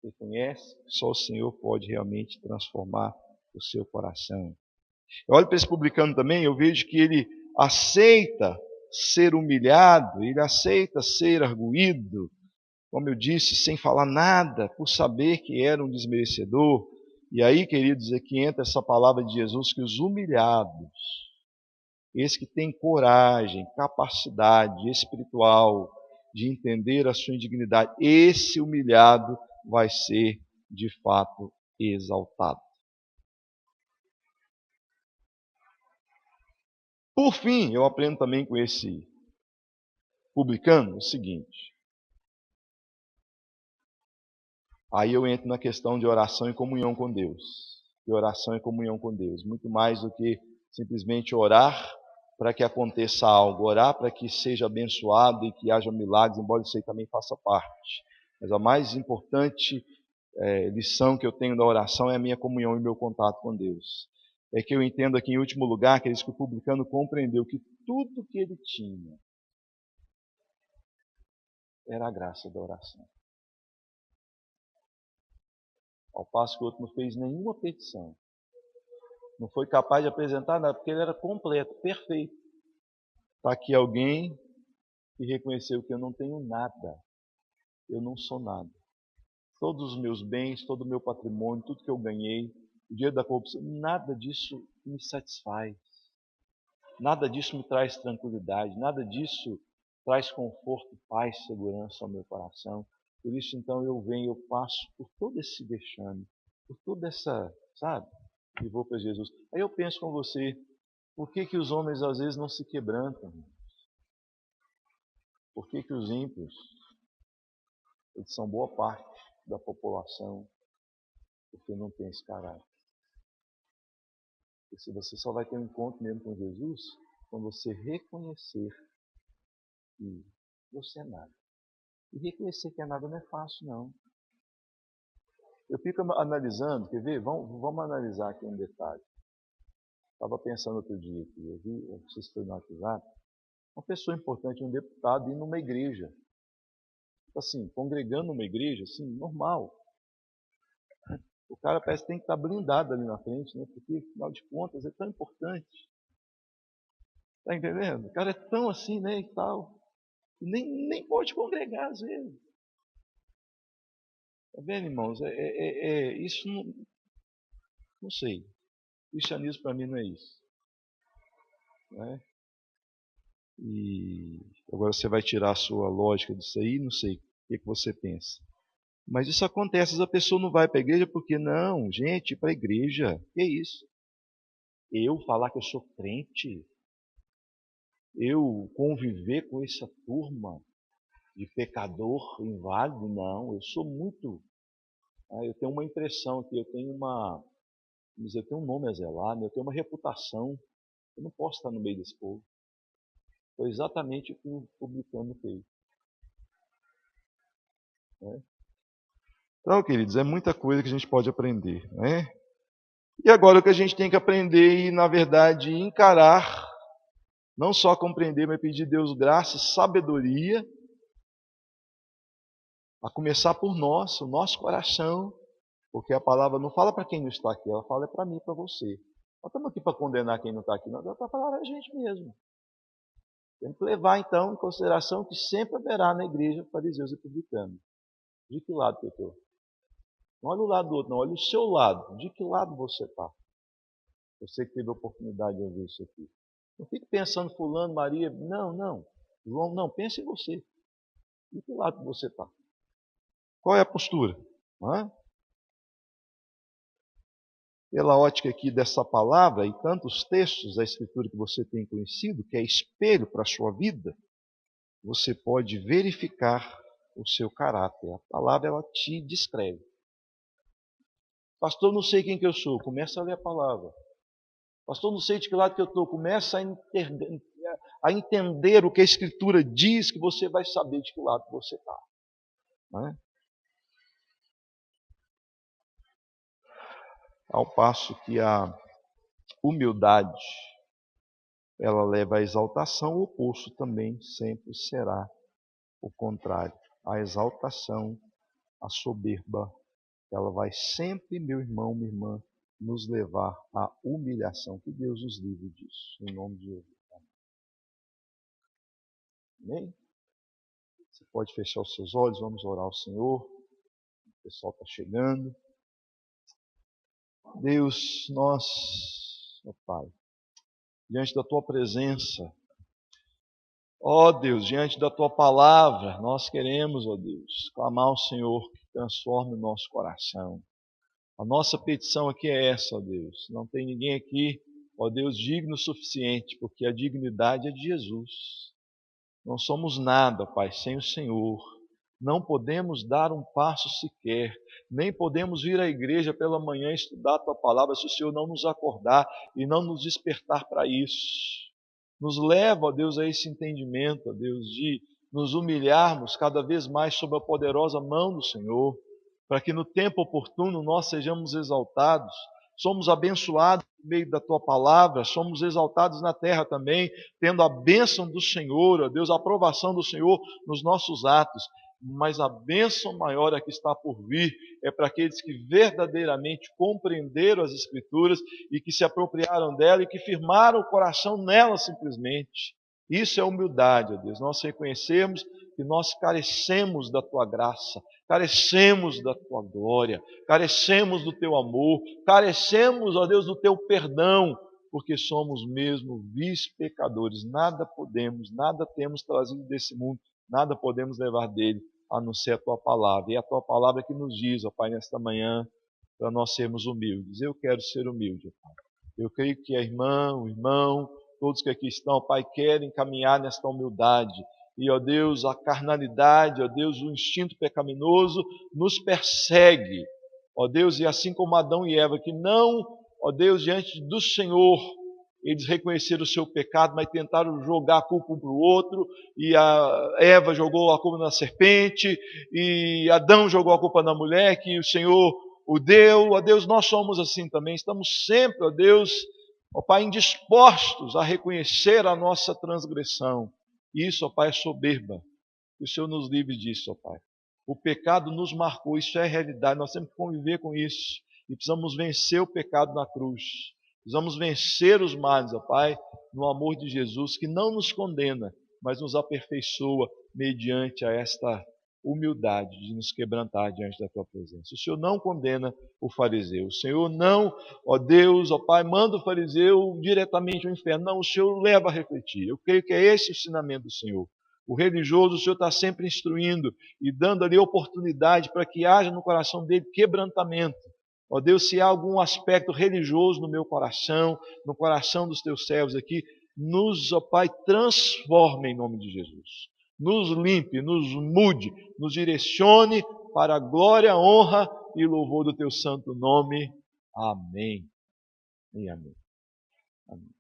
Ele conhece, só o Senhor pode realmente transformar o seu coração. Eu olho para esse publicano também, eu vejo que ele aceita ser humilhado, ele aceita ser arguído, como eu disse, sem falar nada, por saber que era um desmerecedor. E aí, queridos, é que entra essa palavra de Jesus, que os humilhados, esse que tem coragem, capacidade espiritual de entender a sua indignidade, esse humilhado vai ser, de fato, exaltado. Por fim, eu aprendo também com esse publicano o seguinte. Aí eu entro na questão de oração e comunhão com Deus. E oração e comunhão com Deus. Muito mais do que simplesmente orar para que aconteça algo. Orar para que seja abençoado e que haja milagres, embora isso aí também faça parte. Mas a mais importante lição que eu tenho da oração é a minha comunhão e meu contato com Deus. É que eu entendo aqui, em último lugar, que o publicano compreendeu que tudo que ele tinha era a graça da oração. Ao passo que o outro não fez nenhuma petição. Não foi capaz de apresentar nada, porque ele era completo, perfeito. Está aqui alguém que reconheceu que eu não tenho nada. Eu não sou nada. Todos os meus bens, todo o meu patrimônio, tudo que eu ganhei, o dinheiro da corrupção, nada disso me satisfaz. Nada disso me traz tranquilidade. Nada disso traz conforto, paz, segurança ao meu coração. Por isso, então, eu venho, eu passo por todo esse vexame, por toda essa, sabe? E vou para Jesus. Aí eu penso com você, por que os homens às vezes não se quebrantam? Por que os ímpios, eles são boa parte da população, porque não tem esse caráter? Porque se você só vai ter um encontro mesmo com Jesus, quando você reconhecer que você é nada. E reconhecer que é nada não é fácil, não. Eu fico analisando, quer ver? Vamos analisar aqui um detalhe. Estava pensando outro dia aqui, eu vi, não sei se foi no WhatsApp, uma pessoa importante, um deputado, indo numa igreja. Assim, congregando numa igreja, assim, normal. O cara parece que tem que estar blindado ali na frente, né? Porque, afinal de contas, é tão importante. Está entendendo? O cara é tão assim, né, e tal. Nem pode congregar, às vezes. Está vendo, irmãos? Isso não sei. O cristianismo para mim não é isso. Né? E agora você vai tirar a sua lógica disso aí, não sei o que você pensa. Mas isso acontece, a pessoa não vai para a igreja porque não, gente, para a igreja, que isso? Eu falar que eu sou crente, eu conviver com essa turma de pecador inválido, não, eu sou muito. Eu tenho uma impressão que eu tenho um nome a zelar, eu tenho uma reputação, eu não posso estar no meio desse povo. Foi exatamente o que o publicano fez. Né? Então, queridos, é muita coisa que a gente pode aprender. Né? E agora o que a gente tem que aprender e, na verdade, encarar, não só compreender, mas pedir a Deus graça e sabedoria, a começar por nós, o nosso coração, porque a palavra não fala para quem não está aqui, ela fala para mim e para você. Nós estamos aqui para condenar quem não está aqui, nós estamos para falar a gente mesmo. Temos que levar, então, em consideração que sempre haverá na igreja fariseus e publicanos. De que lado que eu estou? Não olha o lado do outro, não. Olha o seu lado. De que lado você está? Você que teve a oportunidade de ouvir isso aqui. Não fique pensando fulano, Maria. Não. João, não. Pense em você. De que lado que você está? Qual é a postura? Não é? Pela ótica aqui dessa palavra e tantos textos da Escritura que você tem conhecido, que é espelho para a sua vida, você pode verificar o seu caráter. A palavra, ela te descreve. Pastor, não sei quem que eu sou. Começa a ler a palavra. Pastor, não sei de que lado que eu estou. Começa a entender o que a Escritura diz, que você vai saber de que lado você está. Não é? Ao passo que a humildade, ela leva à exaltação, o oposto também sempre será o contrário. A exaltação, a soberba, ela vai sempre, meu irmão, minha irmã, nos levar à humilhação. Que Deus nos livre disso, em nome de Jesus. Amém? Você pode fechar os seus olhos, vamos orar ao Senhor. O pessoal está chegando. Deus, nós, ó Pai, diante da Tua presença, ó Deus, diante da Tua palavra, nós queremos, ó Deus, clamar ao Senhor que transforme o nosso coração. A nossa petição aqui é essa, ó Deus. Não tem ninguém aqui, ó Deus, digno o suficiente, porque a dignidade é de Jesus. Não somos nada, Pai, sem o Senhor. Não podemos dar um passo sequer, nem podemos vir à igreja pela manhã estudar a Tua palavra se o Senhor não nos acordar e não nos despertar para isso. Nos leva, ó Deus, a esse entendimento, ó Deus, de nos humilharmos cada vez mais sob a poderosa mão do Senhor, para que no tempo oportuno nós sejamos exaltados. Somos abençoados no meio da Tua palavra, somos exaltados na terra também, tendo a bênção do Senhor, ó Deus, a aprovação do Senhor nos nossos atos. Mas a bênção maior que está por vir é para aqueles que verdadeiramente compreenderam as Escrituras e que se apropriaram dela e que firmaram o coração nela simplesmente. Isso é humildade, ó Deus. Nós reconhecemos que nós carecemos da Tua graça, carecemos da Tua glória, carecemos do Teu amor, carecemos, ó Deus, do Teu perdão, porque somos mesmo vis pecadores. Nada podemos, nada temos trazido desse mundo, nada podemos levar dele, a não ser a Tua palavra. E a Tua palavra que nos diz, ó Pai, nesta manhã, para nós sermos humildes. Eu quero ser humilde, ó Pai. Eu creio que a irmã, o irmão, todos que aqui estão, ó Pai, querem caminhar nesta humildade. E, ó Deus, a carnalidade, ó Deus, o instinto pecaminoso nos persegue. Ó Deus, e assim como Adão e Eva, que não, ó Deus, diante do Senhor, eles reconheceram o seu pecado, mas tentaram jogar a culpa um para o outro, e a Eva jogou a culpa na serpente, e Adão jogou a culpa na mulher, que o Senhor o deu. Ó Deus, nós somos assim também, estamos sempre, ó Deus, ó Pai, indispostos a reconhecer a nossa transgressão. Isso, ó Pai, é soberba. Que o Senhor nos livre disso, ó Pai. O pecado nos marcou, isso é realidade, nós temos que conviver com isso. E precisamos vencer o pecado na cruz. Precisamos vencer os males, ó Pai, no amor de Jesus, que não nos condena, mas nos aperfeiçoa mediante a esta humildade de nos quebrantar diante da Tua presença. O Senhor não condena o fariseu. O Senhor não, ó Deus, ó Pai, manda o fariseu diretamente ao inferno. Não, o Senhor leva a refletir. Eu creio que é esse o ensinamento do Senhor. O religioso, o Senhor está sempre instruindo e dando ali oportunidade para que haja no coração dele quebrantamento. Ó Deus, se há algum aspecto religioso no meu coração, no coração dos Teus servos aqui, nos, ó Pai, transforme em nome de Jesus. Nos limpe, nos mude, nos direcione para a glória, honra e louvor do Teu santo nome. Amém. E amém. Amém.